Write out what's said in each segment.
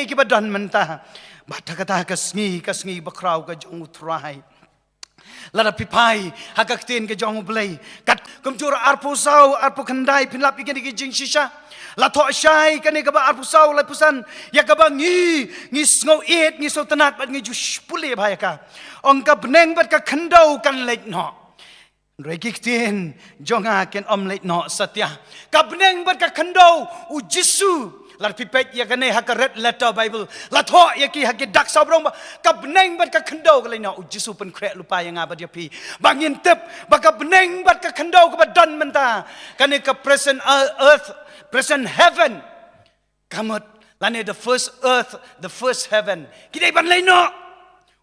ke badan mentah bata kata kasngi bakrau ka jong utrai lada pipai hakak tin ke jong blai kat kumjur arpusau arpu kendai pinlap ikan ke jing shisha la tho shai kane ka ba arpusau la pusan ya ka ba ngi sngo et ngi so tanat bat ngi ju pule bhai ka ong ka bneng bat ka khandau kan leit no Regik tin jonga ken omlet no satya kabneng bat ka khandau u jisu lar pipet ya kane hakaret letter bible la tho ya ki hakki dak sabrong kabneng bat ka khandau ka lena u jisu pen krek lupa yang abad ya pi bangin tep ba kabneng bat ka khandau ka badan menta kane ka present earth present heaven kamot lane the first earth the first heaven kidai ban leno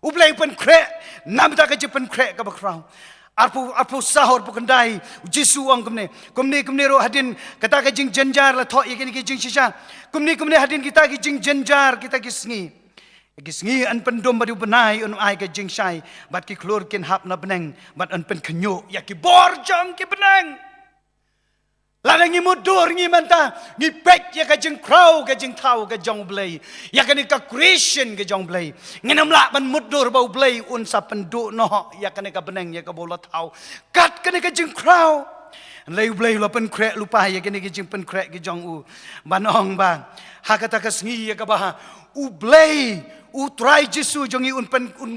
u blai pen krek nam ta ka pen krek ka bakrau Arpu sahur pukandai Jisu ang kumne ro hadin kata ka jing janjar la tho yekini ki jing shisha kumne hadin kita ki jing janjar kita ki sngi an pendom badu benai un ai ka jing shai bat ki klor kin hap na beneng bat an pen khnyo ya ki bor jong ki beneng la ngi mudur ngi manta ngi pek ya ka jing krau ka jing thau ka jong blai ya ka ni ka creation ka jong blai nginam la ban mudur bau blai un sa pendu no ya ka ni ka beneng ya ka bola thau kat ka ni ka jing krau lei blai lo pen krek lupa ya ka ni ka jing pen krek ka jong u banong ba ha kata ka sngi ya ka ba u blai u try Jisu jongi un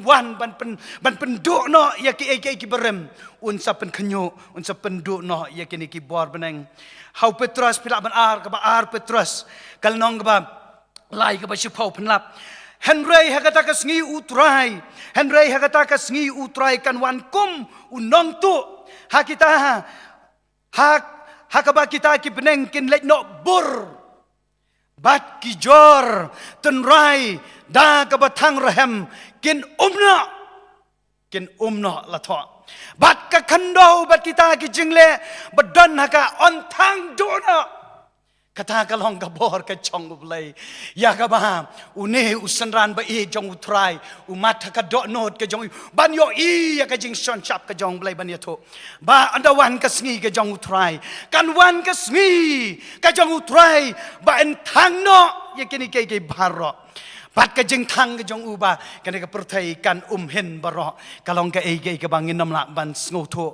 wan ban penduk no ya ki berem un sa pen khnyo un sa penduk no ya ki ni ki bor beneng hau Petrus pilak ban ar ka ba ar Petrus kal nong ka ba lai ka ba shipau penlap Henry hakata ka sngi u try Henry hakata ka sngi u try kan wan kum unong tu ha kita ha ka ba kita ki beneng kin lek no bur bat ki jor tenrai da ka batang rahem kin umno la tho bat ka khando bat kita ki jingle badan haka on thang dona kata ka long ka bor ka chong blai ya ka ba une usanran ba e jong utrai umat ka do not ka jong ban yo i ya ka jing son chap ka jong blai ban ya tho ba andawan ka sngi ka jong utrai kan wan ka sngi ka jong utrai ba en thang no ya kini ke baro bat ka jing thang ka jong uba kan ka perthai kan hen baro kalong ka e ka bangin nam la ban sngo tho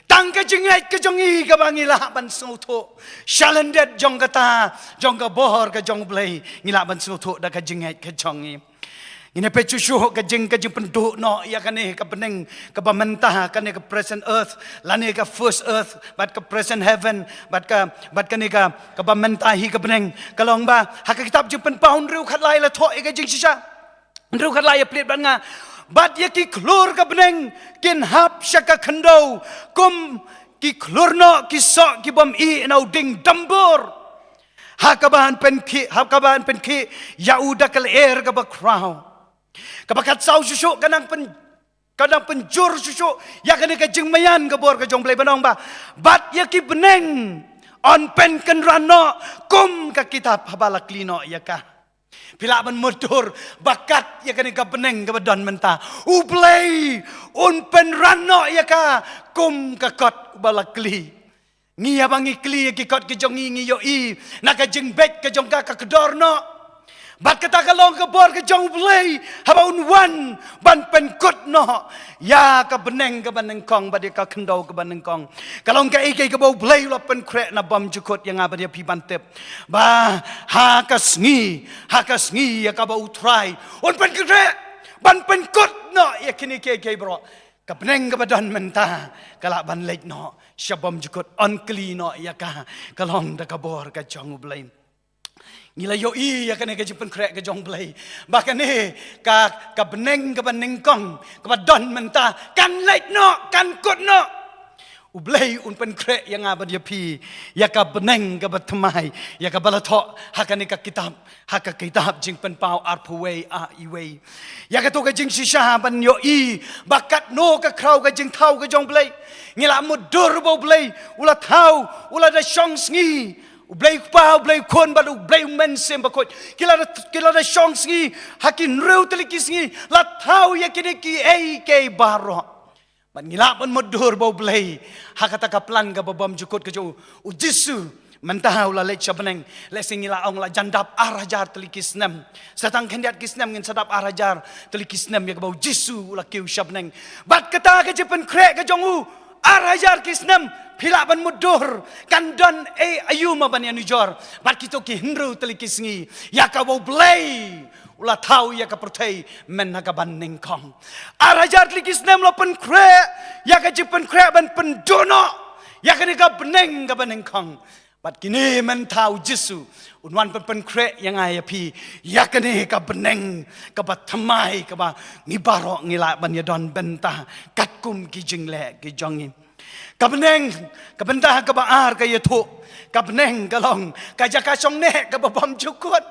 tang ka jingai ka jongi ka bangila ban sngo shalendet jong kata jong ka bohor ka jong blai ngila ban sngo da ka jingai ka jongi ine pe chuchu ka jing pendu no ya kane ka beneng ka bamentah kane ka present earth lane ka first earth bat ka present heaven bat kane ka bamentahi ka beneng kalong ba ha ka kitab jing pen paun riu khat lai la tho e ka jing shisha riu khat lai plet ban nga bat ya ki klur ka beneng kin hap shaka khando kum ki klur no ki so ki bom I no ding dambur hakaban pen ki yauda kal air ka bakrau kabakat sau susu kadang penjur susu ya kene ka jingmayan ka bor ka jong blai banong ba bat ya ki beneng on pen kan rano kum ka kitab habala klino ya ka pila ban motor bakat ya kene ka beneng ka badan menta u blai on pen rano ya ka kum ka kot bala kli ngi abangi kli ki kot ki jong ngi yo I na ka jing bet ka jong ka kedor no bat kata kalong ka bor ka jong blai habaun wan ban pen kut no ya ka beneng ka baneng kong ba ka khendau ka baneng kong kalong ka ka bau blai lo pen krek na bam jukut yang abadia pi bantep ba ha ka sngi ya ka bau try on pen krek ban pen kut no ya kini ke bro ka beneng ka badan menta kala ban lek no syabam jukut on kli no ya ka kalong da ka bor ka jong blai ngila yo I ya kane ka jipen krek ka jong blai bahkan ni ka beneng ka baneng kong ka badon menta kan lek no kan kut no u blai un pen krek yang abad ya pi ya ka beneng ka batmai ya ka balatho hakane ka kitab jing pen pau arpuwei a iwei ya ka to ka jing shisha ban yo I bakat no ka krau ka jing thau ka jong blai ngila mudur bo blai ula thau ula da shong sngi Ublay pa, ublay kon ba, ublay men sem ba kot. Kila da shong sngi, hakin rew telikis sngi, latau ya kini ki ke baro. Man ngilapan modur ba ublay, hakata kaplan ka babam jukot ka jo. Jisu, Mentah ulah lech beneng le singila ong la jandap arajar telikisnem satang kendiat kisnem ngin sadap arajar telikisnem ya bau jisu ulah kiu syabneng bat kata ke jepen krek ke jongu arajar kisnem pila ban mudur kandon ayu ma ban yanujor bat kito ki hindru telikisngi ya ka bau blay ulah tahu ya ka pertai men ka ban ningkong arajar telikisnem lo pen krek ya ka jepen krek ban pendono ya ka ni ka beneng ka ban ningkong Bat kini mentau Jesu unwan pen krek yang ayah pi yakni ka beneng ka batamai ka ba ngibaro ngila ban yadon bentah katkum ki jingle ki jongin ka beneng ka bentah ka baar ka yetu ka beneng ka long ka jaka song ne ka bom cukut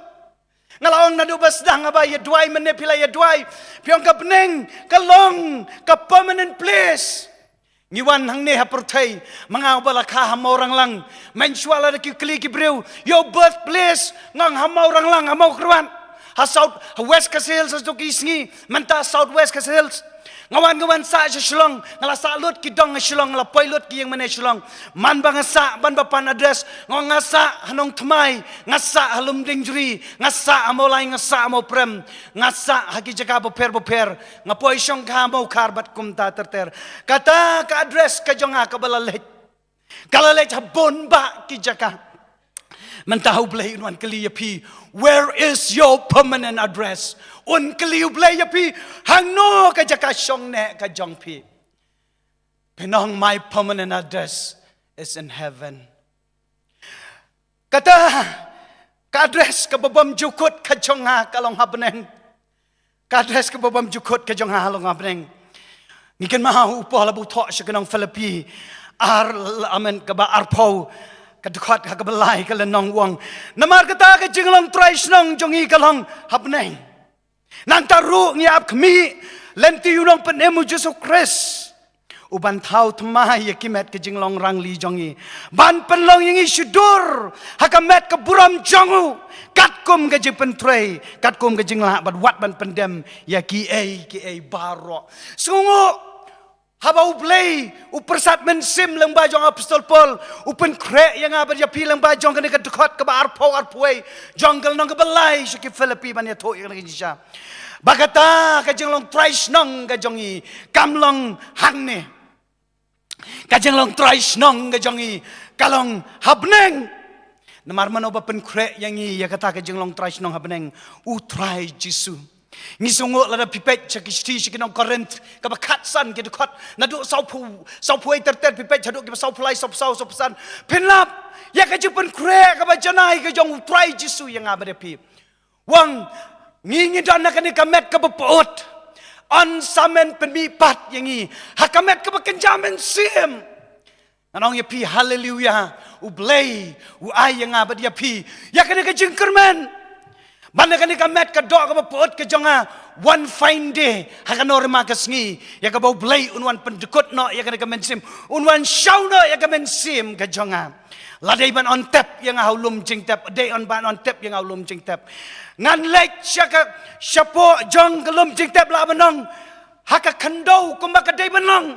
ngalong nadu basdang aba ye duai mene pila ye duai piong ka beneng ka long ka permanent place Ngiwan hang ne hapertai mangau balakha hamau orang lang mensuala ki kli ki breu your birthplace ngang hamau orang lang hamau kruan ha south ha west ka hills as ki sngi menta south west ka hills ngawan sa shlong ngala sa lut ki dong shlong la poilut ki yang mane shlong man bang sa ban bapan address ngong ngasa hanong thmai ngasa halum dingjri ngasa amolai ngasa amo prem ngasa haki jaga boper ngapoi syong ka mau karbat kumta terter kata ka address ka jonga ka balalet kalalet habon ba ki jaga Mentahu blay unwan kali yapi where is your permanent address un kali blay yapi hang no ka jaka syong ne ka jong pi penong my permanent address is in heaven kata ka address ka babam jukut ka jonga kalong habneng ka address ka babam jukut ka jonga halong habneng ngiken mahu upo labu thok syakanong Filipi ar amen ka ba arpo Kadukhat kakabelai kalenong wang. Namar kata ke jinglong traisnong jongi kalong habneng. Nang taru ngiap kami lenti yulong penemu Yesus Kristus. Uban tau temai yakimet ke jinglong rangli jongi. Ban penlong yang isyudur hakamet ke buram jongu. Katkum ke jipen tray. Katkum ke jinglah bat wat ban pendem ya ki ai baro. Sungu Habau play upersat mensim lang bajong apostol Paul upen krek yang apa dia pilang bajong kena kedekot ke arpoi jonggal nong kebelai syaki Filipi ban ya to yang lagi jisha bagata kajeng long trice nong kajongi kamlong hangne kajeng long trice nong kajongi kalong habneng namar manoba pen krek yang ya kata kajeng long trice nong habneng utrai Jesu Ngisungok lada pipet cakishti cikinong korent kabakatsan kedekot naduk saupu terter pipet haduk ke saupulai saupusan penlap ya kajipen krek kabajanai kajong utrai Jesu yang abade pi wang ngingi dana kani kamet kabapot on samen penmipat yangi hakamet kabakenjamen sim anong ya pi haleluya ublay uai yang abade ya pi ya kani kajengkermen Mana kan ikamet ka dok ka bapot ka jonga one fine day hakanor makasngi ya ka bau blay unwan pendekut no ya kan ikamensim unwan shaw no ya kamensim ka jonga ladai ban on tap yang haulum jing tap day on ban on tap yang haulum jing tap ngan lek syaka syapo jong kelum jing tap la benong haka kandau kumbak day benong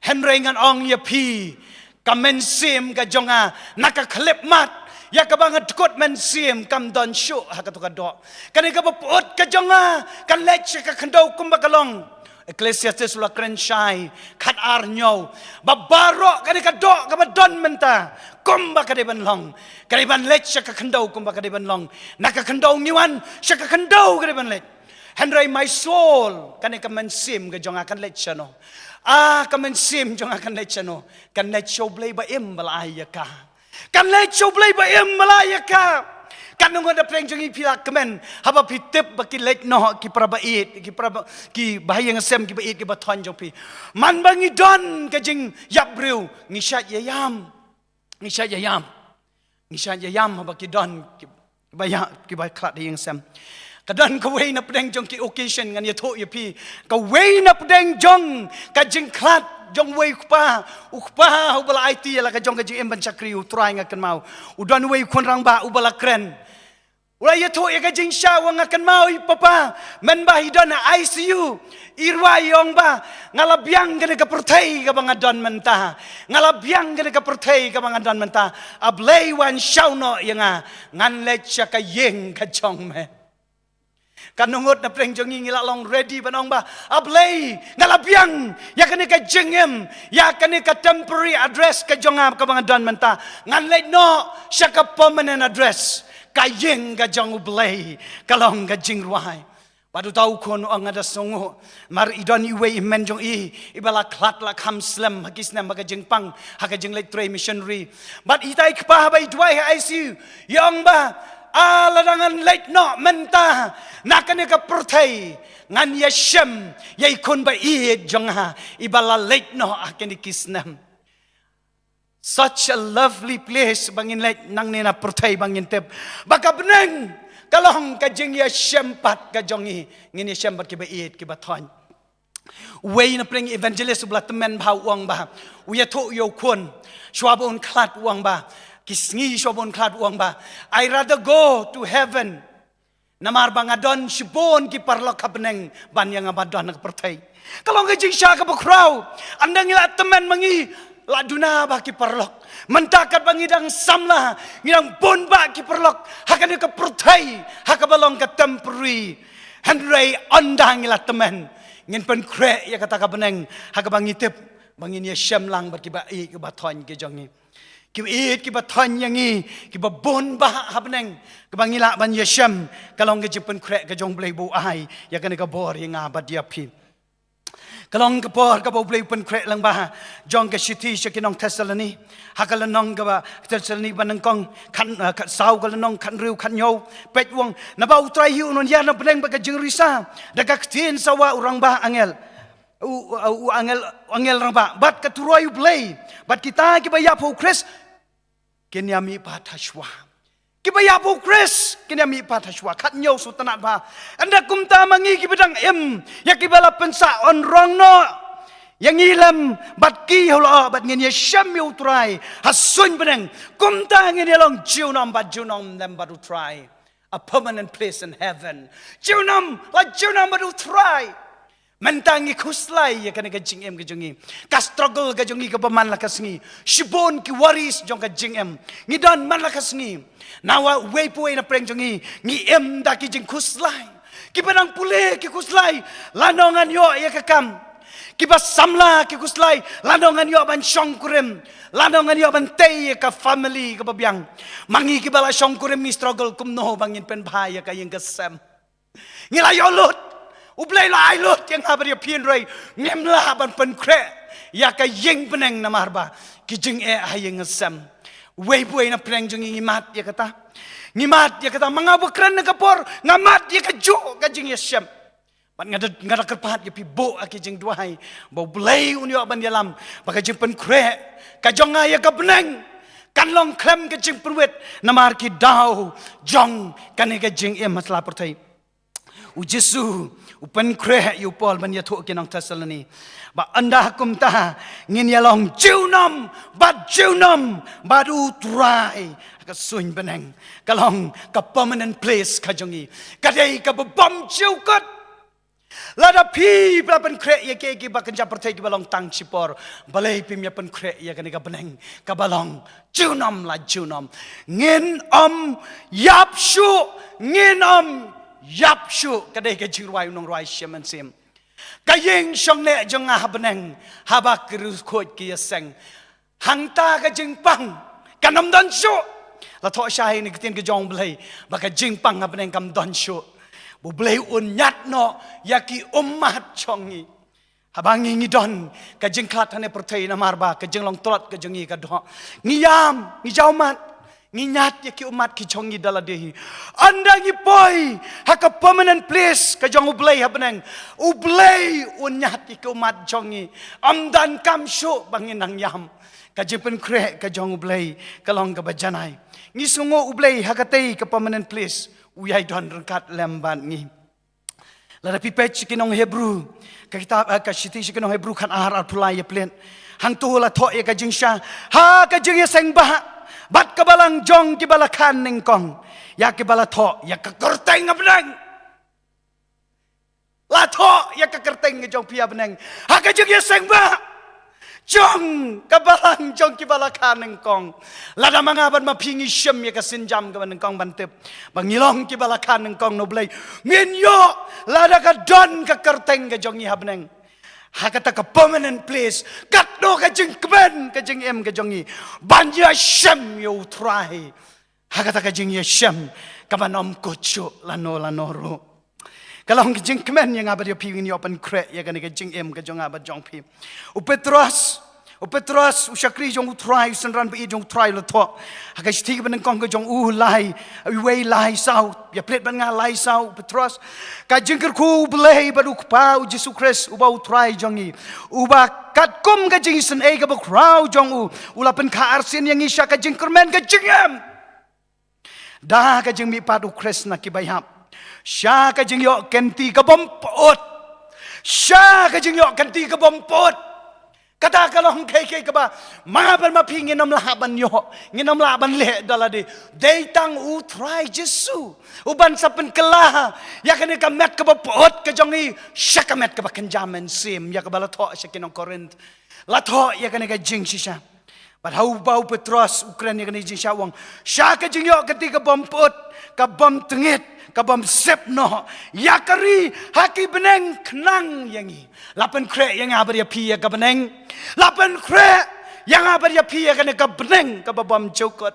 henry ngan ong ya pi kamensim ka jonga naka klep mat Ya kabangat kot mensim kam don syuk hakatuka dok. Kan ika bapot ka jonga kan lech ka kandau kumbakalong. Ecclesiastes ula krensyai kat arnyo babaro kan ika dok ka badon menta kumbakade banlong. Kan iban lech ka kandau kumbakade banlong. Naka kandau ngiwan syaka kandau ka ban lech. Henry my soul kan ika mensim ka jonga kan lech no. Kan mensim jonga kan lech no. Kan lech show blay ba im balaya ka. Kan lecho blay ba em malayaka kan nung ada preng jongi pila kemen haba pitip baki lek no ki prabait ki bahaya ngesem ki bait ki baton jopi man bangi don kajing yabreu ngishat yayam haba ki don ki baya ki ba klat yang sem kadon ka way na pedeng jong ki occasion ngan yato yapi ka way na pedeng jong kajing klat jong way ukpa ubala IT la ka jong ka jing emban chakri utrai ngakan mau udan way kun rang ba ubala kren Ulai yato ya kajing sya wang akan mau papa men ba hidana ICU irwa yong ba ngalabyang gani ka pertai ka bangadon mentah ngalabyang gani ka pertai ka bangadon mentah ablay wan syau no yanga ngan let sya ka yeng ka chong me kanungot na preng jongi ngila long ready banong ba ablay ngalabyang ya kani ka jengem ya kani ka temporary address ka jongam ka bangadon mentah ngan let no sya ka permanent address kayeng ka jong ublay kalong ka jingruai padu tahu kon ang ada songo mar idon iwe imen jong ibala klat la kham slam hakisnam ka jingpang haka jing lek tray missionary but itai kpa ba idwai ICU yang ba aladangan lek no menta nakane ka pertai ngan yashem yai kon ba jong ha ibala lek no akeni kisnam. Such a lovely place bangin lek nang nena pertai bangin tep baka beneng kalong ka jing ya syempat ka jongi ngini syempat ki ba iit ki ba thon way na preng evangelist bla temen ba uang ba uya to yo kun shwabon klat uang ba kisngi shwabon klat uang ba I rather go to heaven namar bangadon shibon ki parlok ka beneng ban yang abadon ka pertai kalong ka jing sya ka ba kraw andang ila temen mangi la duna ba ki perlok mentakat bangidang samla ngidang bon ba ki perlok hakane ka pertai hakabalong ka temporary handrai ondang ila temen ngin pen kre ya kata ka beneng hakabangitip bangin ya syamlang ba ki ba i ki ba thon ki jongi ki it ki ba thon yangi ki ba bon ba habneng ka bangila ban ya syam kalong ke jipen kre ka jong blai bu ai ya kane ka bor ya ba dia pi kalong kapor ka boleh pun krek lang bah jong ka city syakinong Thessaloni hakalanong ka ba Thessaloni banangkong kan sau kalanong kan riu kan yo pet wong na ba utrai hu non ya na beneng ba ka jingrisa daga tin sawa urang bah angel angel rang ba bat ka turoy play bat kita ki ba ya po Chris kenyami pathashwa kibaya po Chris kinyami pathashwa khat nyo sutanat ba anda kumta mangi kibadang ya kibala pensa on rong no yang ilam bat ki hola bat ngin yasham yu try hasun beneng kumta ngin yalong junam bat junam them batu try a permanent place in heaven junam la junam batu try mentangi kuslai ya kana ka jingem ka jongi ka struggle ka jongi ka paman la kasngi shibon ki waris jong ka jingem ngidon man la kasngi nawa wepo na preng jongi ngi em da ki jing kuslai ki panang pule ki kuslai landongan yo ya ka kam ki ba samla ki kuslai landongan yo ban shongkurem landongan yo ban tei ka family ka babyang mangi ki bala shongkurem mi struggle kum no bangin pen bhaya ka yang ka sam ngilayo lut ublay lai lut yang habar ya pian rai ngem la ban pen kre ya ka yeng peneng na marba ki jing hayeng sam way boy na preng jing ngimat ya kata mangabukran na kapor ngamat ya ka jo ka jing yasam ban ngada kerpat ya pi bo aki jing duai bo blay unyo ban yalam baka jing pen kre ka jonga ya ka peneng kan long klem ka jing perwet na mar ki dau jong kan ka jing masla pertai u Jesu upan kre yu pol ban ya tho kinang Thessaloni ba anda hakum ta ngin ya long junam badu try ka suin beneng kalong ka permanent place ka jongi kadai ka bom jiukot lada pi ban kre ya ke ba kan ja pertai ki balong tang chipor balai pim ya pen kre ya kan ka beneng ka balong junam ngin yapshu kadai ke jingwai nong rai shaman sim kayeng shong ne jong ha beneng haba krus khot ki yaseng hangta ka jingpang kanam don shu la tho shai ni kitin ke jong blai ba ka jingpang ha beneng kam don shu bu blai un nyat no yaki ummat chongi habang ngi don ka jingklat hane pertai na marba ka jinglong tolat ka jongi ka do ngiyam ngi jaumat nginyat ya ki umat ki chongi dala dehi anda ngi poi haka permanent place ka jong ublay habeneng ublay unyat ki umat chongi amdan kam sho bangin nang yam ka jipen kre ka jong ublay kalong ka bajanai ngi sungo ublay hakatei ka permanent place uyai don rengkat lemban ngi lada pipet kinong Hebrew ka kitab ka shiti kinong Hebrew kan ahar pulai ya plen hang tu la tho ya ka jingsha ha ka jing ya seng bah bat kabalang jong ki balakan ningkong ya ki balatho ya ka kerteng abnang la tho ya ka kerteng jong pia beneng ha ka jeng ya seng ba jong kabalang jong ki balakan ningkong lada mangaban ma pingi syem ya ka sinjam ka ningkong bantep bangilong ki balakan ningkong no blai ngin yo lada ka don ka kerteng ka jong ya beneng hakata ka permanent place kat no ka jeng kben ka jeng em ka jongi banja syem yo try hakata ka jeng ya syem ka banom kocho lano ro kalong ka jeng kben yang abad yo pingin yo open crack ya ka jeng em ka jong abad jong pi o Petros usyakri jong try senran be jong try lo tho haka stig ben kong ka jong lai we lai sau ya plet ban nga lai sau Petros ka jeng ku blei baduk pau Jesus Christ u bau try jongi u ba kat kum ka jeng sen e ka ba crowd jong u la pen ka arsin yang isya ka jeng kermen ka jeng em da ka jeng mi padu Christ na ki bayap sya ka jeng yo kenti ka bompot sya ka jeng yo kenti ka bompot kata kalong kay kaba mga ban mapingin nam laban yo nginam laban le daladi deytang u try Jesu uban sa penkela ya kan ka met ka pot ka jongi syakamet ka kenjamen sim ya ka balatho sa kinong Korint latho ya kan ka jing sisa but how bau Petros Ukraine ya kan jing sawang syaka jing yo ketika bompot ka bom tengit kabam sep no yakari haki beneng kenang yangi lapan kre yang abar ya pi ya ka beneng lapan kre yang abar ya pi ya ka beneng ka babam jokot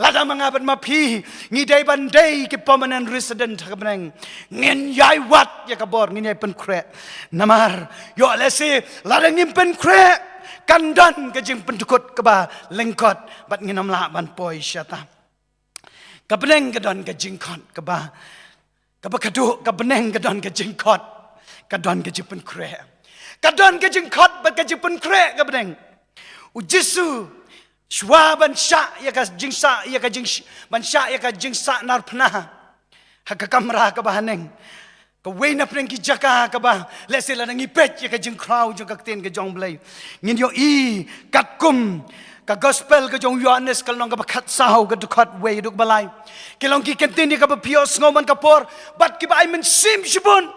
lada mangaban ma pi ngidai bandai ki permanent resident ka beneng ngin yai wat ya ka bor ngin yai pen kre namar yo lesi lada ngin pen kre kandan ka jing pendukut ka ba lengkot bat nginam la ban poi syata kabeneng kadon ka jingkot kaba kadu kabeneng kadon ka jingkot kadon ka jipen kre kadon ka jingkot ba ka jipen kre kabeneng u Jesu shwa ban sha ya ka jingsa ya ka jing ban sha ya ka jingsa nar pna ha ka kamra ka bahaneng ka wena preng ki jaka ka ba lesela nang ipet ya ka jing crowd jo ka ten ka jong blai ngin yo i kat kum ka gospel ka jong Yohanes kalong ka bakat saw ka dukat way duk balay kilong ki kentini ka pios ngoman ka por bat ki ba ay men sim shibun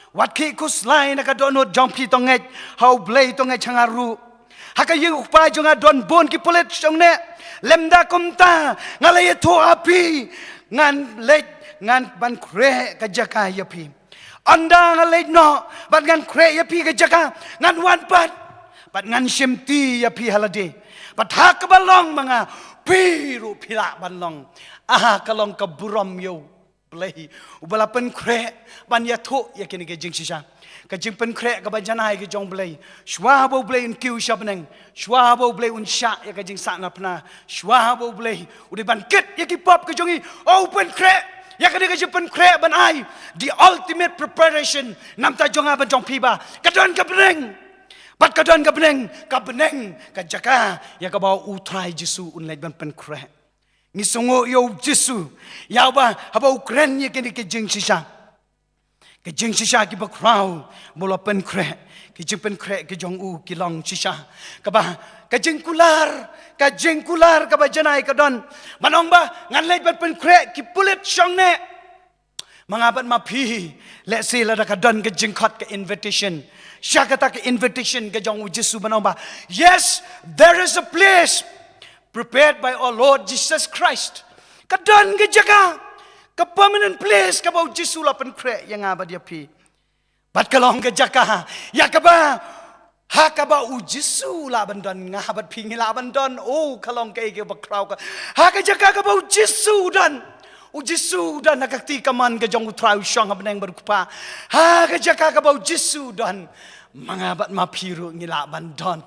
wat ki kus lain ka donot jong pi tonget how blay tonget changaru haka yu pa jong adon bon ki polet jong ne lemda kumta ngalay to api ngan let ngan ban kre ka jaka yapi anda ngalay no bat ngan kre yapi ka jaka ngan wan bat ngan shimti yapi halade Pathak balong mga piru pila balong aha kalong kaburam yo play ubala pen kre ban ya tho ya kini ke jing sisa ka jing pen kre ka bajanai ke jong play shwa bo play in kiu shabneng shwa bo play un sha ya ka jing sa na pna shwa bo play udi ban ket ya ki pop ke jongi open kre ya ka ke jing pen kre ban ai the ultimate preparation nam ta jonga ban jong piba kadon ka breng Bat kadon ka beneng ka jaka ya ka bawa utrai Jesu unlai ban pen kre ni songo yo Jesu ya ba haba Ukraine ye kini ke jing sisa ki ba crowd bola pen kre ki jing pen kre ke jong u ki long sisa ka ba ka jing kular ka ba janai ka don manong ba ngan lai ban pen kre ki pulit shong ne mangabat ma pi let's say la ka don ka jing khot ka invitation Syakata ke invitation ke jong Jesu manamba. Yes, there is a place prepared by our Lord Jesus Christ. Kadon ke jaga, ke permanent place ke bau Jesu lapan kre yang abad ya pi. Bat kalong ke jaga, ya ke ba ha ke bau Jesu laban don ngabat pi laban don. Oh kalong ke ba krau ka. Ha ke jaga ke bau Jesu don. Jesu dan nakakti kaman ke jong utrau syang abneng berkupa. Ha ke jaga ke bau Jesu dan mangabat mapiru ngilaban don.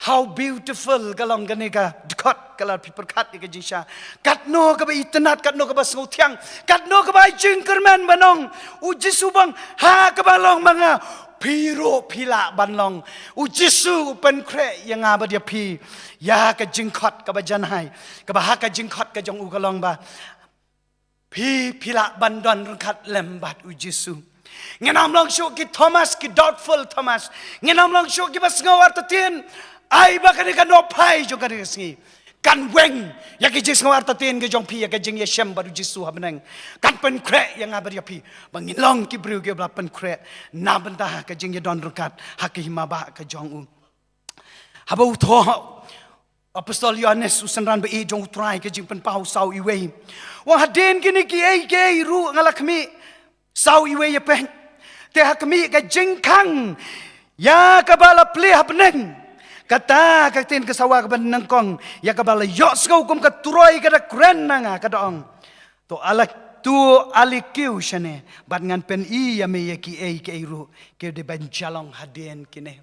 How beautiful kalong ganega dekat kalau people kat ke jisha. Kat no ke ba itenat kat no ke ba sngutiang. Kat no ke ba jingkerman banong. Jesu bang ha ke balong manga piru pila banlong. Jesu pen kre yang abad ya pi. Ya ke jingkot ke ba janai. Ke ba ha ke jingkot ke jong u kalong ba. Pi pila bandon rengkat lembat Jesu. Ngenam lang syok ki Thomas ki doubtful Thomas. Ngenam lang syok ki bas ngawar tatin. Ai ba ka no pai jo ka singi. kan weng ya ke jis ngawar tatin ke jong pi ya ke jing ya shem baru jisu habneng kan pen kre yang ngabar ya pi bangin long ki briu ke bla pen kre na bentah ke jing ya don rukat hak himaba ke jong u habau tho apostol Yohanes usanran be jong utrai ke jing pen pau sau iwe wang haden kini ki ai ke ru ngalakmi sau iwe ya pen te hakmi ke jing kang ya kabala ple habneng kata katin kesawa ke benengkong ya kabala yok skau kum katuroi kada kren nanga kadaong to alak tu alikiu shane bat ngan pen I ya me ki ai ke ru ke de ban jalong haden kine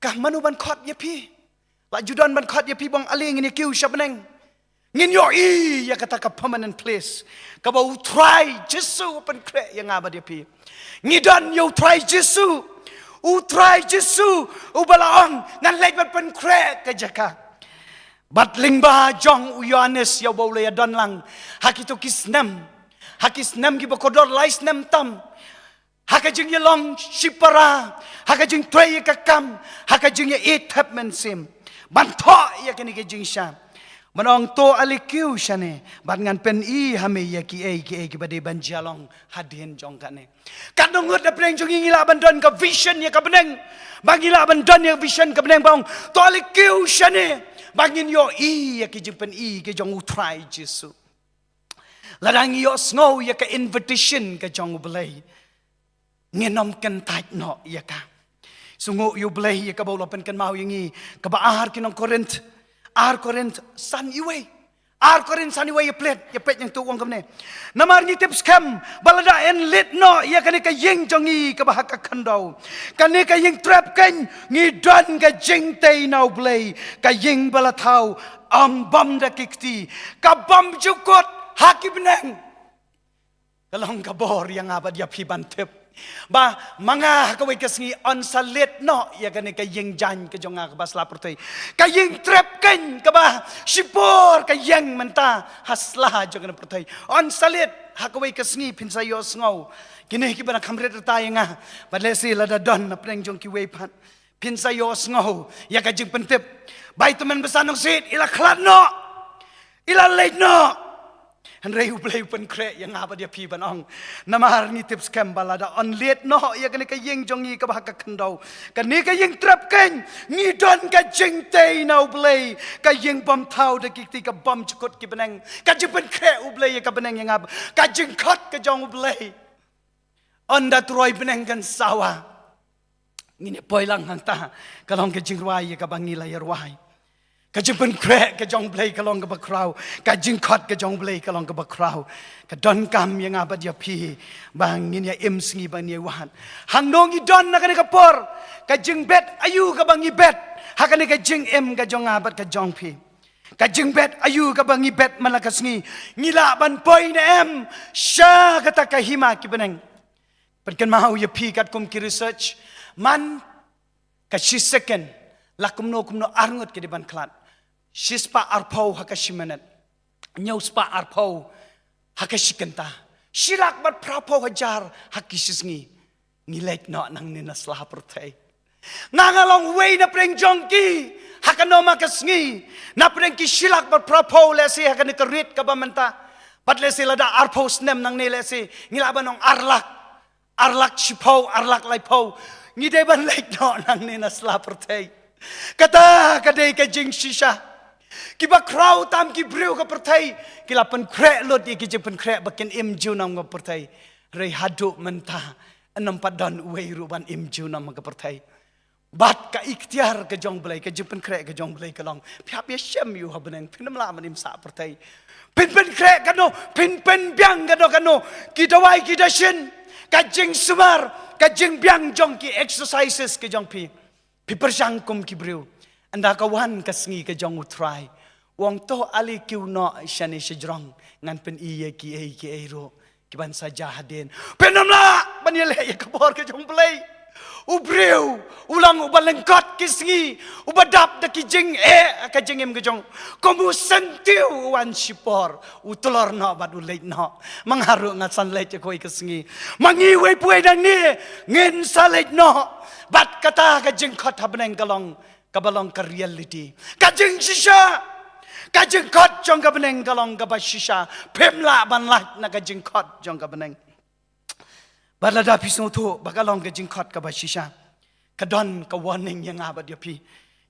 kah manu ban khot ya pi la judan ban khot ya pi bang ali ngini kiu shabneng ngin yo I ya kata ka permanent place ka bau try Jesu pen kre yang abad ya pi ngidan yo try Jesu utrai Jesu ubalaong ngan lek pen krek ke jaka batling ba jong Yohanes ya bole ya don lang hakitu kisnam ki bakodor lais nem tam hakajing ya long shipara hakajing tray ka kam hakajing ya it hapmen sim banto ya kini ke jing sha manong to alikiu shane ban ngan pen I hame ya ki bade ban jalong hadin jong kane kadong ngut apreng jong ngila bandon ka vision ya ka beneng bangila bandon ya vision ka beneng bang to alikiu shane bangin yo I ya ki jing pen I ke jong utrai Jesu ladang yo snow ya ka invitation ka jong belai ngenom kan tait no ya ka sungu yo belai ya ka bolo pen kan mau yangi ka baar kinong Korint san iwe san iwe ya plet yang tu wong kamne namar ni tips kam balada en lit no ya kani ka yeng jongi ka bahaka khandau kani ka yeng trap kan ngi don ka jing tei nau blei ka yeng balathau bam da kikti ka bam jukot hakibneng kalong ka bor yang abad ya pi bantep ba manga ka wei kasngi on salit no ya kani ka yeng jan ka jonga ka basla pertei ka yeng trap kan ka ba sipor ka yeng menta hasla jonga pertei on salit ha ka wei kasngi pinsa yo ngau kini ki bana kamret ta yenga badlesi lada don na preng jong ki wei pan pinsa yo ngau ya ka jing pentep bai teman besanong sit ila khlat no ila late no Henry ublay pen kre yang apa dia pi banong namar ni tips kam balada on let no ya kani ka yeng jongi ka bahaka khandau kani ka yeng trap kan ni don ka jing tei na ublay ka yeng bom thau de kikti ka bom chukot ki beneng ka jing pen kre ublay ka beneng yang apa ka jing khot ka jong ublay on da troi beneng kan sawa ngine poilang hanta kalong ka jing ruai ka bangila ya ruai ka jing pen kre ka jong blay kalong ka bakrau ka jing khot ka jong blay kalong ka bakrau ka don kam yang abad ya pi bangin ya im singi bang ni wan hang dong I don na ka por ka jing bet ayu ka bang I bet hakane ka jing em ka jong abad ka jong pi ka jing bet ayu ka bang I bet malakas ngi ngila ban poi na em sha kata ka hima ki beneng perken mau ya pi kat kum ki research man ka second lakumno kumno arngot ke di ban klat shispa arpau hakashimanet nyauspa arpau hakashikenta shilak bat prapo hajar hakisisngi ngilek no nang ninas lah pertai nangalong way na preng jongki hakano makasngi na preng ki shilak bat prapo lesi hakani kerit kabamenta bat lesi lada arpau snem nang ne lesi ngilaban nong arlak shipau arlak laipau ngideban lek no nang ninas lah pertai kata kadai ka jing shisha kiba crowd tam ki breu ka pertai kila pen krek lot ki jing pen krek bakin im junam ka pertai rei hadu menta enam padan uwei ruban im junam ka pertai bat ka ikhtiar ka jong belai ka jing pen krek ka jong belai ka long piap ya shem yu habeneng pinam la manim sa pertai pin krek ka no pin biang ka no ki dawai ki dashin ka jing sumar ka jing biang jong ki exercises ka jong pi pipersangkum kibriu anda kawan kasngi ka jong utrai wong to ali kiu no shani shijrong ngan pen iye ki ai ro kiban saja haden penamla banile ya kabor ka jong play ubriu ulang ubalengkot kisngi ubadap da kijing ka jingem ka jong komu sentiu wan sipor utolor no badu leit no mangharu ngasan leit ko ikasngi mangi we puai dang ni ngin saleit no bat kata ka jing khot habneng kalong kabalong ka reality ka jing shisha kajengkot jong ka beneng kalong ka bashisha pemla ban lat na kajengkot jong ka beneng balada pisno tu bakalong kajengkot ka bashisha kadon ka warning yang abad ya pi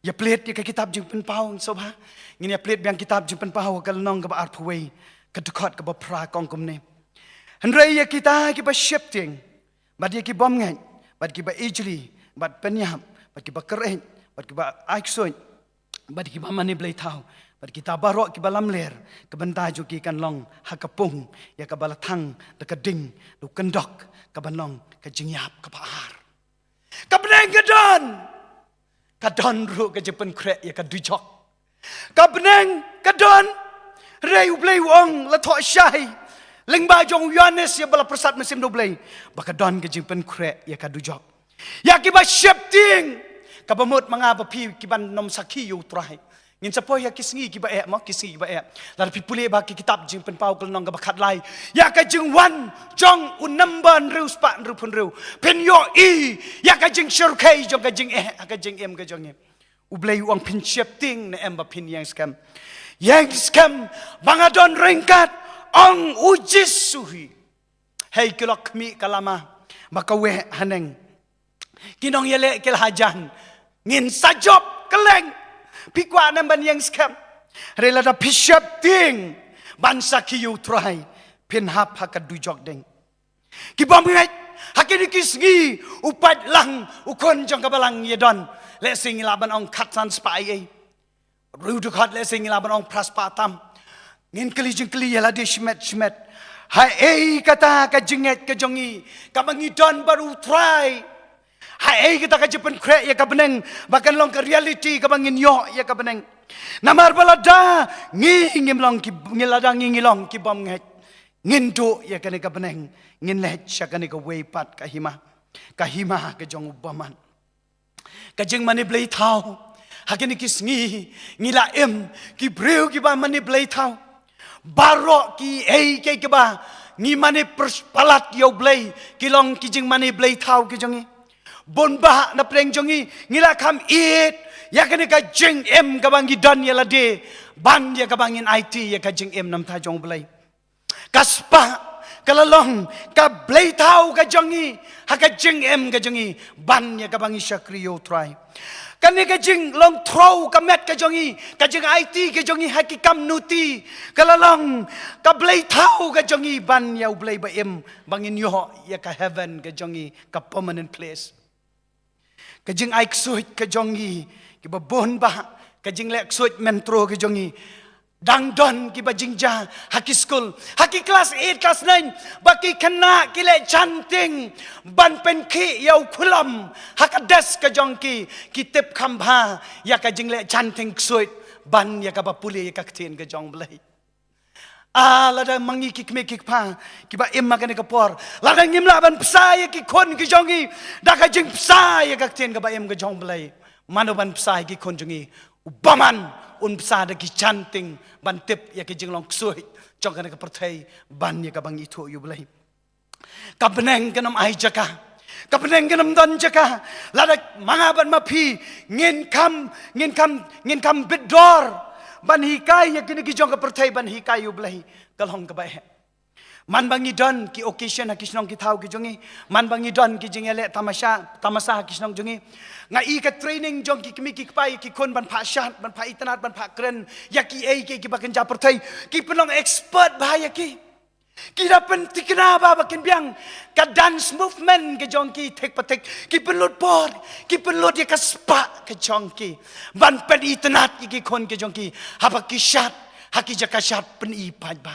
ya plate ya kitab jeng pen pau sobha ngin ya plate biang kitab jeng pen pau kalong ka ba arthway kadukot ka ba pra kong kumne hendrai ya kita ki ba shifting bad ya ki bom ngai bad ki ba ejli bad penyam bad ki ba keren bad ki ba aiksoin bad ki ba mani blai tau bad kita barok ki ba lamler ka benta ju ki kan long hakapung ya ka balathang da ka ding du kendok ka banong ka jingyap ka paar ka beneng ka don ru ka jepen kre ya ka dujok ka beneng ka don rei blai wong la tho shai leng ba jong Yohanes ya bala persat mesim do blai ba ka don ka jepen kre ya ka dujok ya ki ba shifting ka bamut manga ba pi ki ban nom sakhi yu trai ngin sapoi ya kisngi ki ba e mo kisngi ki ba e lar pi pule ba ki kitab jing pen pau kal nong ka bakhat lai ya ka jing wan jong un number riu spa ru pun riu pen yo i ya ka jing shur kai jong ka jing e ka jing em ka jong e u blai uang pin shifting na em ba pin yang scam bangadon ringkat ong ujis suhi hei kilok mi kalama makawe haneng kinong yele kel hajan ngin sajop keleng pikwa nan ban yang scam rela da bishop ting bansa ki yu try pin hap hakad du jok deng ki bom ngai hakini kisgi upat lang ukon jong kabalang yedon le sing laban ong khatsan spai ru du khat le sing laban ong praspatam ngin kli jing kli yala de shmet hai kata ka jinget ka jongi kamangi don baru try hai kita ka jepen kre ya ka beneng bahkan long ka reality ka bangin yo ya ka beneng namar balada ngim long ki ngilada ngilong ki bom nget ngin do ya ka ne ka beneng ngin let sha ka ne ka way pat ka hima ka jong ubaman ka jing mani blai thau hakini kisngi ngila em ki breu ki ba mani blai thau baro ki ke ba ngi mani palat yo blai ki long ki jing mani blai thau ki jongi bon bah na pleng jongi ngila kam it ya kene ka jing em ka bangi don ya la de ban ya ka bangin IT ya ka jing em nam tha jong blai kaspa kalalong ka blai tau ka jongi ha ka jing em ka jongi ban ya ka bangi shakriyo try kane ka jing long throw ka met ka jongi ka jing IT ka jongi ha ki kam nuti kalalong ka blai tau ka jongi ban ya blai ba em bangin yo ya ka heaven ka jongi ka permanent place kajing aik suit kajongi ki babon ba kajing lek suit mentro kajongi dang don ki bajing ja haki school haki class 8 class 9 baki kena ki le chanting ban pen ki yau khulam hakadas kajongki kitep khambha ya kajing le chanting suit ban ya ka bapule ya ka kten kajong blai lada mangi kik me kik pa ki ba em magane ka por lada ngim la ban psai ki kon ki jongi da ka jing psai ka ten ka ba em ka jong blai mano ban psai ki kon jongi ubaman un psa da ki chanting ban tip ya ki jing long ksoi jong ka perthai ban ya ka bang itho yu blai ka beneng kanam ai jaka ka beneng kanam don jaka lada manga ban mapi ngin kam bidor ban hikai ya kini ki jong ka perthai ban hikai ublai kalong ka bae man bangi don ki occasion ha kisnong ki thau ki jongi man bangi don ki jingele tamasa kisnong jongi ngai ka training jong ki kimi ki pai ki kon ban pha shat ban pha itanat ban pha kren ya ki ki bakan ja perthai ki penong expert bahaya ki kita pentikna ba bakin biang ka dance movement ke jongki tek patek ki penlut por ki penlut ya ka spa ke jongki ban pen itnat ki kon ke jongki haba ki shat haki jaka shat pen i pai ba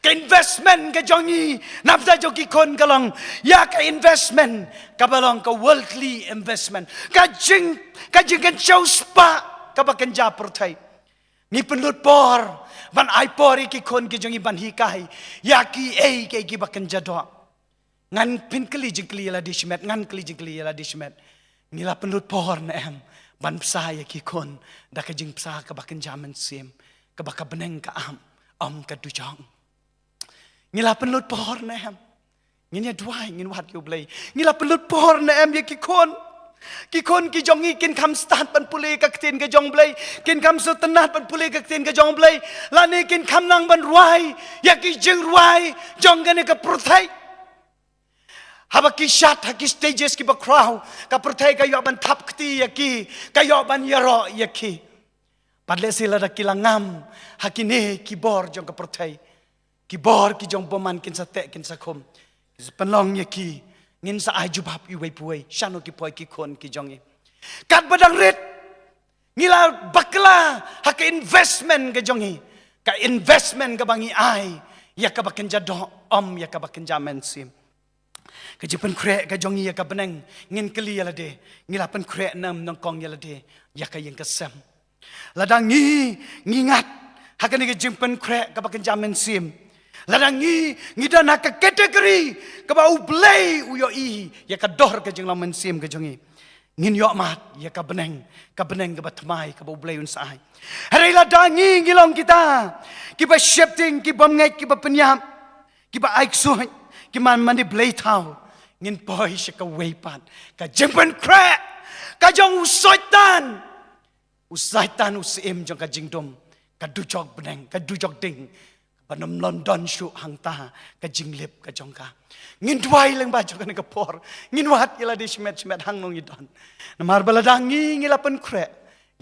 ka investment ke jongi napta jongki kon kalong ya ka investment ka balong ka worldly investment ka jing kan show spa ka bakan ja perthai ni penlut por ban ai pori ki kon ki jongi ban hikai ya ki ki bakan jado ngan pin kli jingkli la dishmet ngan kli jingkli la dishmet ngila penlut por na em ban psa ya ki kon da ka jing psa ka bakan jaman sim ka baka beneng ka am ka du jong ngila penlut por na em ngin ya duai ngin wat yo blai ngila penlut por na em ya ki kon ki kon ki jongi kin kham stat ban pule ka tin ka jong blai kin kham so tanat ban pule ka tin ka jong blai la ni kin kham nang ban ruai ya ki jing ruai jong gane ka prothai haba ki shat ha ki stages ki ba crow ka prothai ka yo ban thap kti ya ki ka yo ban yaro ya ki padle sila da kilangam ha ki ne ki bor jong ka prothai ki bor ki jong boman kin sa te kin sa khom panlong ya ki ngin sa ai jubab i wei puai shano ki poi ki kon ki jongi kat badang rit ngila bakla ha ka investment ka jongi ka investment ka bangi ai ya ka bakin jado ya ka bakin jamen sim ka jipen kre ka jongi ya ka beneng ngin keli ya lade ngila pen kre nam nong kong ya lade ya ka yang ka sem ladang ngingat ha ka ni ka jipen kre ka bakin jamen sim ladang ngida nak kategori ka ba ublei uyo i ya ka dor ka jeng lamen sim ka jongi ngin yo mat ya ka beneng ka batmai ka ba ublei un sai hari ladang ngilong kita ki ba shifting ki bam ngai ki ba penyam ki ba aik so ki man mani blei tau ngin poi she ka weipat ka jempen crack ka jong usaitan usim jong ka jingdom ka dujok beneng ka dujok ding Panam London shu hang ta ka jinglip ka jongka ngin dwai leng ba jong ka por ngin wat ila di smet hang nong idon namar baladang ngila pen kre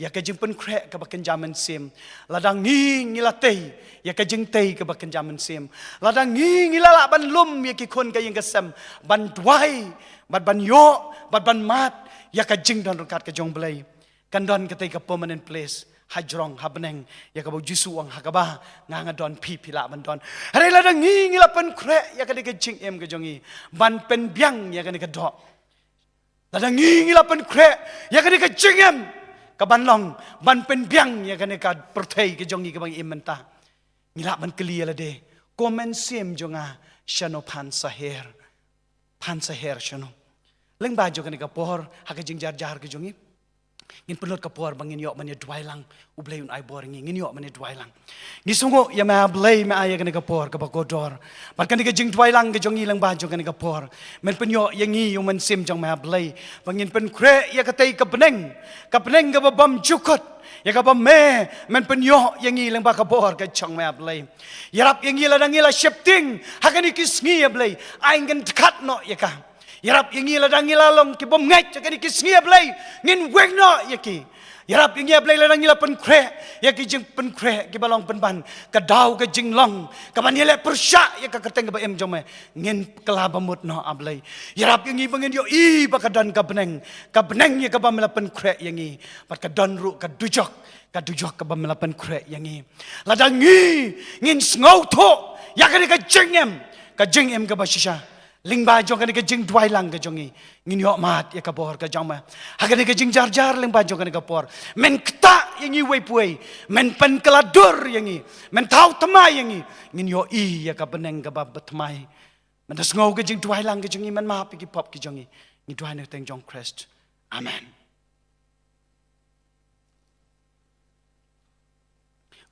ya ka jing pen kre ka baken jaman sim ladang ngila tei ya ka jing tei ka baken jaman sim ladang ngila la ban lum ya ki kon ka yang ka sem ban dwai ban yo ban mat ya ka jing don kat ka jong blai kan don ka tei ka permanent place hajrong habneng ya ka bau jisu ang hakaba nganga don pila ban don hari la dang ngila pen kre ya ka de jing em ka jongi ban pen biang ya ka ni ka do la dang ngila pen kre ya ka de jing em ka ban long ban pen biang ya ka ni ka perthai ka jongi ka bang em menta ngila ban kli la de komen sim jonga shano pan saher shano leng ba jo ka ni ka por ha ka jing jar ka jongi ngin pelot kapor bangin yo mane dwailang ublay un ai boring ngin yo mane dwailang ngisungo ya ma blay ma ay ka kapor ka bagodor par kan ka jing dwailang ka jong ilang ba jong ka kapor men penyo yangi yung man sim jong ma blay bangin pen kre ya ka tay ka beneng ka babam jukot ya ka bam me men penyo yangi ilang ba kapor ka chong ma blay yarap yangi la dangila shifting hakani kisngi ya blay ay ngan kat no ya ka yarap yang ila dang ila long ki bom ngai ka ni kisngia blai ngin weng no yaki yarap yang blai la dang ila pen kre yaki jing pen kre ki balong pen ban ka dau ka jing long ka ban yele persya ya ka keteng ba em jome ngin kala bamut no ablai yarap yang bangin yo I ba ka dan ka beneng ya ka ba mela pen kre yang I ba ka dan ru ka dujok ka ba mela pen kre yang I la dang ngin ngau tho ya ka ni ka jing em ka ba shisha lingba jong ka jing dwai lang ka jongi ngin yo mat ya ka bor ka jong ma ha ka jing jar lingba jong ka por men kta yang I wei puai men pen keladur yang I men tau tamai yang I ngin yo I ya ka beneng ka ba batmai men das ngau ka jing dwai lang ka jongi men ma pi ki pop ki jongi ni dwai ne teng jong Christ amen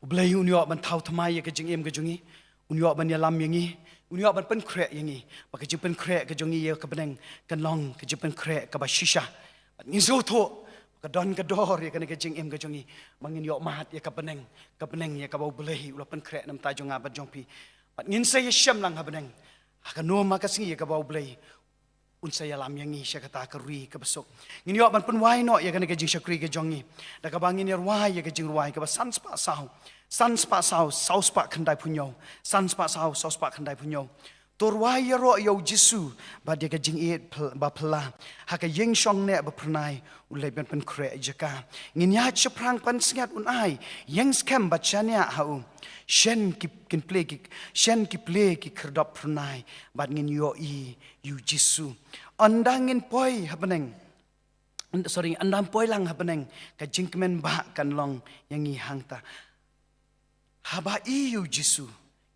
ublai un yo man tau tamai ya ka jing em ka jongi un yo ban ya lam yang I unyo ban pen kre yangi baka jipen kre ka jongi ye ka beneng kan long ka jipen kre ka ba shisha ngizo tho ka don ka dor ye ka jing em ka jongi mangin yo mat ye ka beneng ye ka ba ulehi ula pen kre nam ta jonga ba jongpi pat ngin se ye shem lang ha beneng ka no ma ka singi ye ka ba ulehi un se ya lam yangi sha ka ta ka ri ka besok ngin yo ban pen wai no ye ka jing shakri ka jongi da ka bangin ye wai ye ka jing wai ka ba sans pa sao sans pa sao saus pa khandai punyo sans pa sao saus pa khandai punyo torwai ro yo jisu ba de ka jing e ba phla ha ka yeng shong ne ba pranai ulai ben pen kre jaka ngin ya chaprang pan singat un ai yeng scam ba chania hau shen ki play ki khrdop pranai ba ngin yo I yu jisu andangin poi hapeneng andam poi lang hapeneng ka jingmen ba kan long yang I hangta haba iu jisu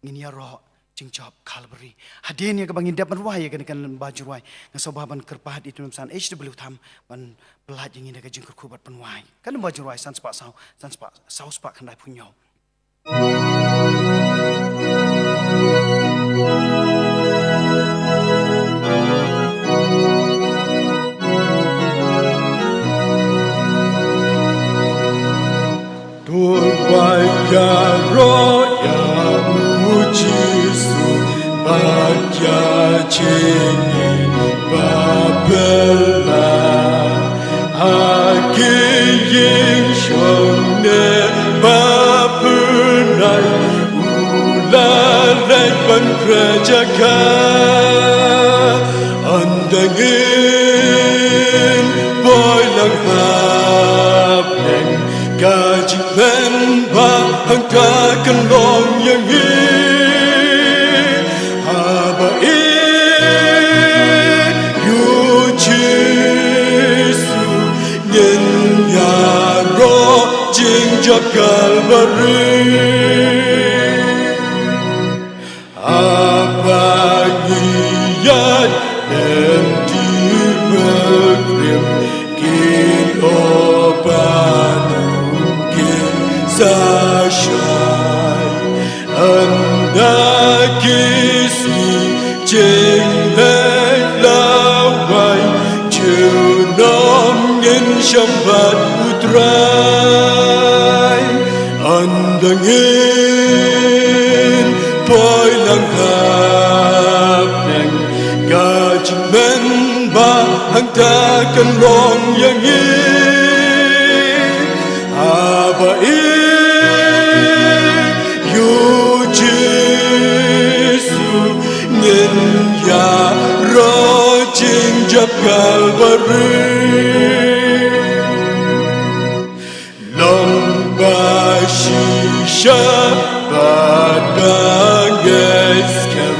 ngin ya ro jingjob Calvary hadin ya ka bangin dapat ruai ya kan baju ruai ngasobaban kerpahat itu namsan HW tham ban belat yang ini ka jingkur kubat penwai kan baju ruai sans pa saus pa kandai punyo kerjakan andangin boy lang hapeng gaji ben bahang takkan long yang haba yu Jesu nyen ya ro jing jakal bari abagian dan dibekrim kin obat mungkin sasyai anda kisi jeng lawai junom ngin syambat utrai andangin boy lang hapeng gaji men bahang takkan long yang aba yu Jesu ngin ya ro jing jap kalbari Shisha badang eskem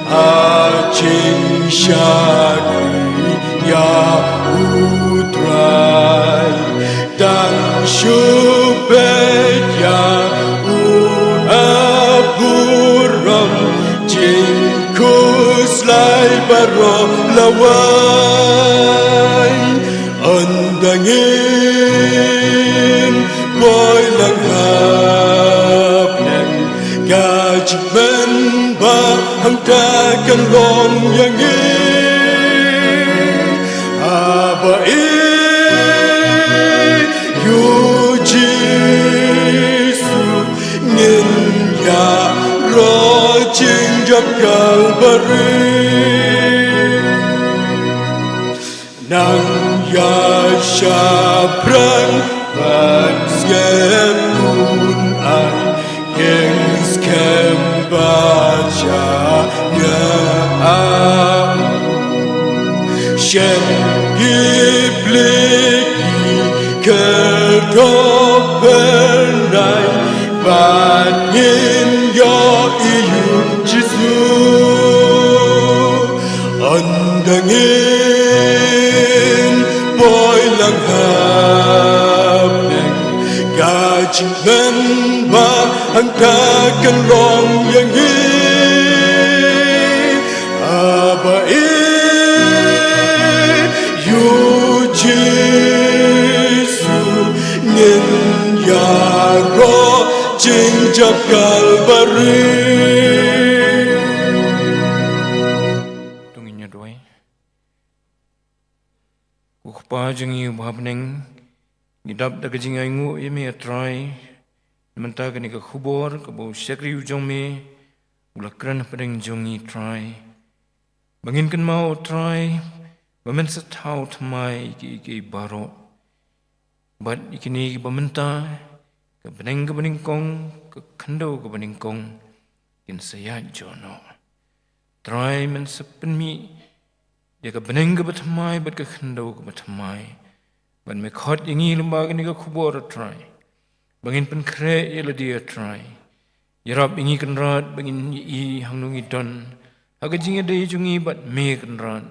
acing syakri ya utrai dan syubet ya uhaburam jingkus lai baro lawai andangin boy lang hapeng gaji ben bahang takkan long yang aba yu Jesu ngin ya ro jing jakal bari nang ya syabrang ban skepun ai yang skem baca ya shem gibliki kertopernai batin yo iyu Jesu andangin boy lang hapeng gaji ben bahang takkan long yang aba yu Jesu ngin ya ro jing jap kalbari tunginya doai ukpa jengi bhabneng ngidap da kajing aingu yemi atrai menta kani ka khubor ka bo syakri ujong me ulakran padeng jongi try bangin kan mau try bamen setau thamai ki baro bat ikini bamenta ka bening kong ka khando ka bening kong kin saya jono try men sepenmi ya ka bening ka bathamai bat ka khando ka bathamai ban me khot ingi lumba kani ka khubor try bangin pen kre yela dia try yarap ingi kan rat bangin i hangnungi don aga jinga dei jungi bat me kan rat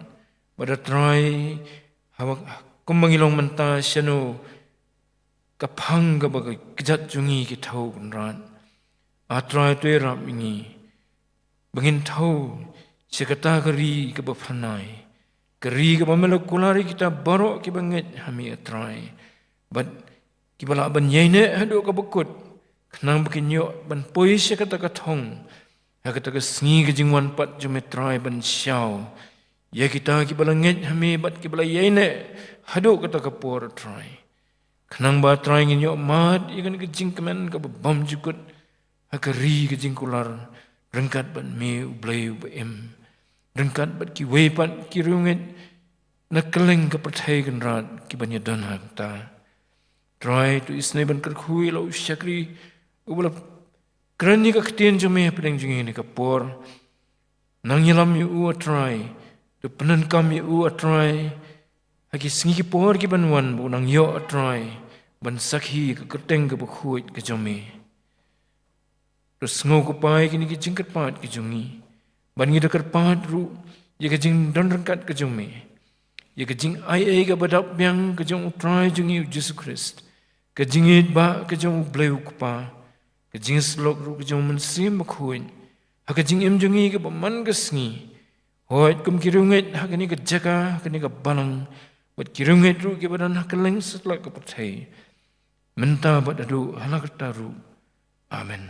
bada try hawa kumbangilong menta syanu kapang ka baga kejat jungi ki thau kan rat a try tu rap ingi bangin thau sekata kari ka baphanai kari ka bamelo kulari kita barok ki banget hami a try but kibala ban yene hadu ka bukut kenang bekinyo ban pois kata ka thong ha kata ka sngi ka jingwan pat jumetrai ban syau ya kita kibala nget hami bat kibala yene hadu kata ka por try kenang ba try nginyo mat ikan ka jingkemen ka bam jukut ha ka ri ka jingkular rengkat ban me ublai em rengkat bat ki we pat ki runget na keleng ka perthai kan rat ki ban yadan ha ta try to isne ban kerkhui lo syakri ubala kerani ka ktien jome pedeng jungi ni kapor nang yalam yu atrai tu penan kam yu atrai hagi singi por ki banwan bu nang yo atrai ban sakhi ka keteng ka bukhuit ka jomi terus ngau ko pai kini ki jingkat pat ki jungi ban ngi dekat pat ru ye ka jing don rangkat ka jomi ye ka jing ai ka badap yang ka jong atrai jungi Jesus Christ ka jingit ba ka jong bleu ko pa ka jing slok ru ka jong man sim bukhuit haka jing em jungi ka man ka sngi hoit kum kirunget haka ni ka jaka haka ni ka balang wat kirunget ru ki badan haka leng setlak ka patai menta bat adu halak taru amen